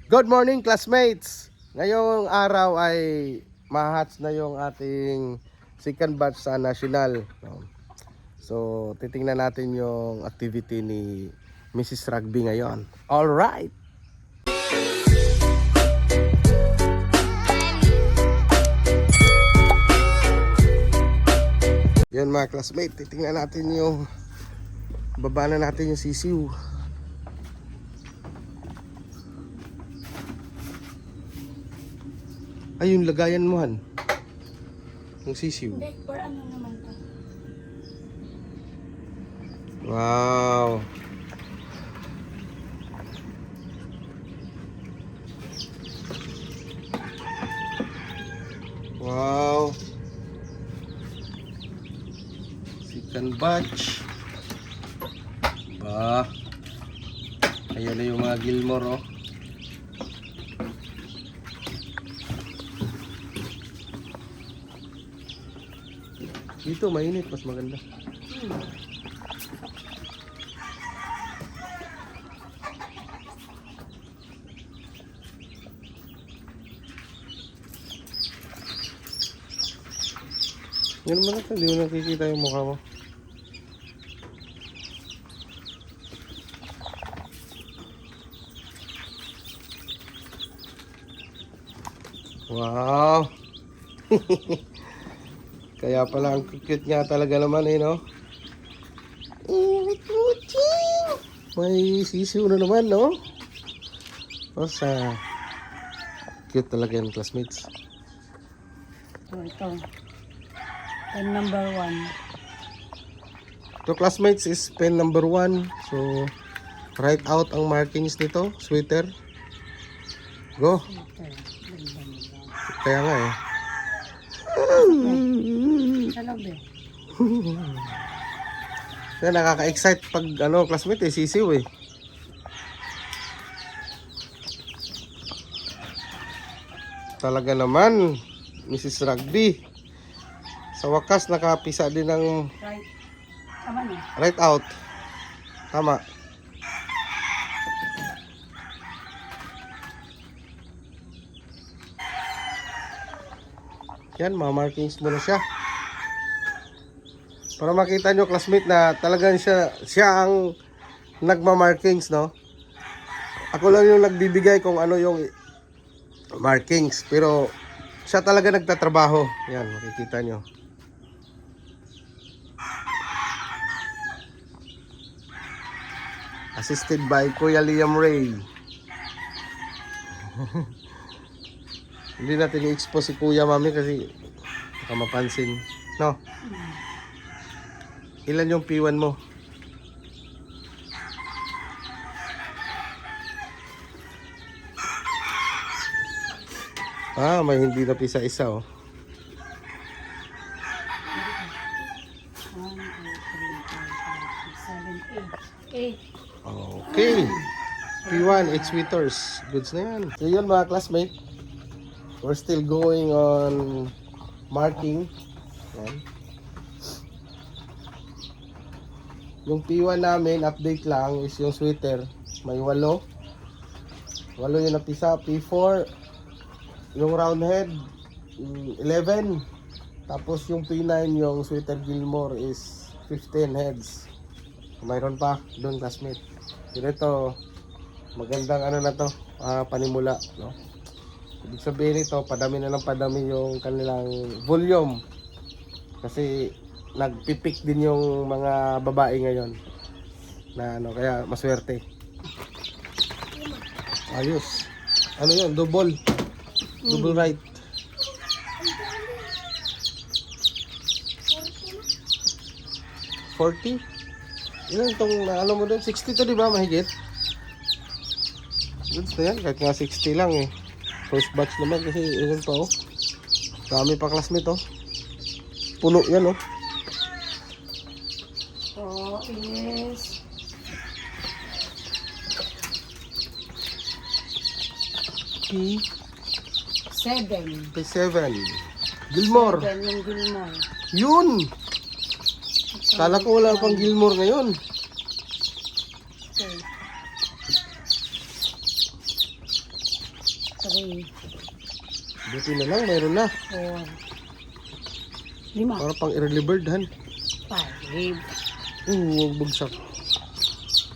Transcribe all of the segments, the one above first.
Good morning, classmates! Ngayong araw ay mahats na yung ating second batch sa national. So, titingnan natin yung activity ni Mrs. Rugby ngayon. Alright! Yun mga classmates, titingnan natin yung baba na natin yung sisiw. Ay, yung lagayan mo, Han. Yung sisiw. Hindi, or ano naman to? Wow. Wow. Second batch. Ba. Ayan na yung mga Gilmore, oh. Dito mainit, mas maganda. Yan naman ito, hindi mo nakikita yung mukha mo. Wow! Kaya pala ang cute nga talaga naman eh, no? May sisiw na naman, no? O sa cute talaga yung classmates. Ito. Pen number 1. So classmates is pen number 1. So write out ang markings nito, sweater. Go. Kaya nga eh. Salog eh. Kaya nakaka-excite pag ano, classmate eh, sisiw eh. Talaga naman, Mrs. Rugby. Sa wakas nakapisa din ng Right. Tama na. right out. Tama. Yan, mga markings mo na siya. Para makita nyo, classmate, na talagang siya ang nagma-markings, no? Ako lang yung nagbibigay kung ano yung markings. Pero siya talaga nagtatrabaho. Yan, makikita nyo. Assisted by Kuya Liam Ray. Hindi natin i-expose si Kuya Mami kasi baka mapansin. No? Ilan yung P1 mo? Ah, may hindi na pisa-isa, oh. 1, 2, 3, 4, 5, 6, 7, 8. 8. Okay. P1, 8 sweaters. Goods na yan. So yun mga classmate. We're still going on marking. Yan. Yung P1 namin, update lang, is yung sweater. May 8. 8 yung napisa. P4, yung round head, 11. Tapos yung P9, yung sweater Gilmore is 15 heads. Mayroon pa doon, classmate. Pero ito, magandang ano na to, panimula, no? Ibig sabihin ito, padami na ng padami yung kanilang volume. Kasi nagpipik din yung mga babae ngayon. Na ano, kaya maswerte. Ayos. Ano yun? Double. Double right. $40? Ilan itong ano mo doon? 60 to, di ba? Mahigit? Goods na yan. Kahit nga 60 lang eh. First batch naman kasi ilan pa, oh. Dami pa classmate, oh. Puno yan, oh. So, is... P7. 7. Gilmore. 7 yung Gilmore. Yun! Kala ko wala pang Gilmore ngayon. Okay. 3, Buti na lang, mayroon na. 4, 5, Para pang early bird, han. 5. Huwag bugsak.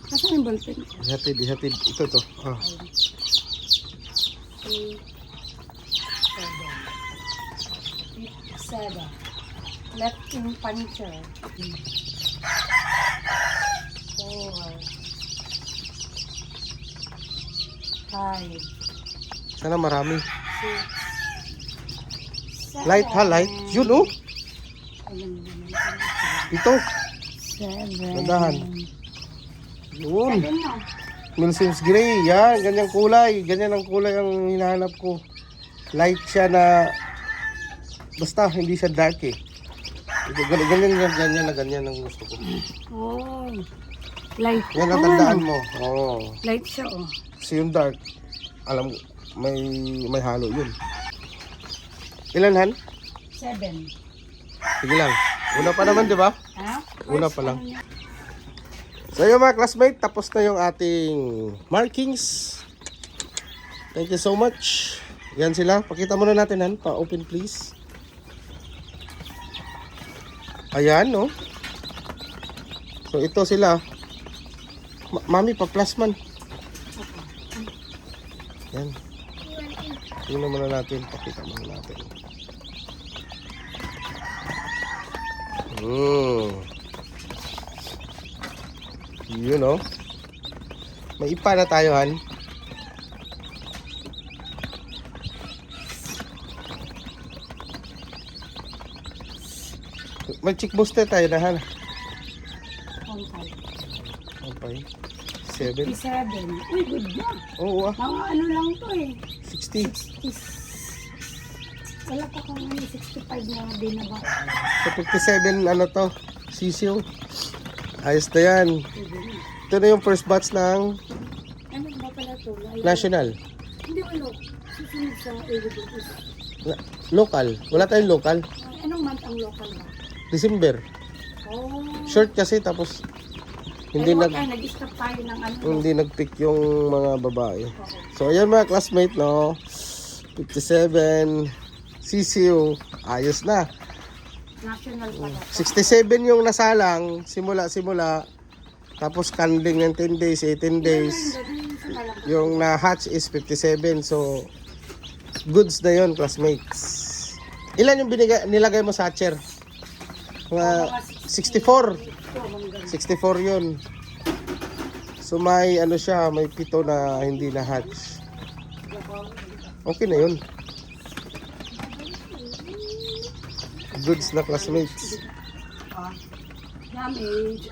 Nasaan yung ballpen? Ihatid, ihatid. Ito to. 3, 7. Left yung puncher. 4, 5, Sana marami. 6, Light ha, light. Yun oh. Ito. 7. Gandahan. Yun. 7 na. Milsim's Gray. Yan, ganyang kulay. Ganyan ang kulay ang hinahanap ko. Light siya na basta hindi siya dark eh. Ito, ganyan ang gusto ko. Oh. Light. Yan ang tandaan mo. Oo. Light siya, oh. Kasi yung dark, alam mo, may halo yun. Ilan han? 7. Sige lang. Una pa naman, di ba? Ha? Una pa lang. So yun mga classmate, tapos na yung ating markings. Thank you so much. Yan sila. Pakita muna natin han. Pa-open please. Ayan, no? So ito sila. Mami, pa-plus man. Yan. Tingnan muna natin. Pakita muna natin. Yun, no? May ipa na tayo, han. May chick booster tayo na, han. 1, 5. Okay. 7. 57. Uy, good na. Oo, ah. Mga ano lang to eh. 60. Wala pa kang 65 na binaba. So 57, ano to? Sisiyo. Ayos na yan. Ito na yung first batch ng Ano ba pala to? national. Hindi wala. Susunod sa Ilocos. Local. Wala tayong local. Anong month ang local ba? December. Oh. Short kasi tapos hindi Pero nag nag-stop tayo ng ano. hindi nagpick yung mga babae. So ayan mga classmate, no. 57 CCU. Ayos na. National pala. 67 yung nasalang simula. Tapos candling ng 10 days, 18 days. Yung na-hatch is 57. So, goods na yun, classmates. Ilan yung nilagay mo sa hatcher? Mga 64. 64 yun. So, may ano siya, may pito na hindi na-hatch. Okay na yun. Goods na, classmates. Damage.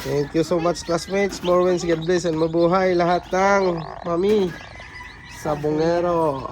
Thank you so much, classmates. More wins, God bless, and mabuhay lahat ng mami sa Bungero.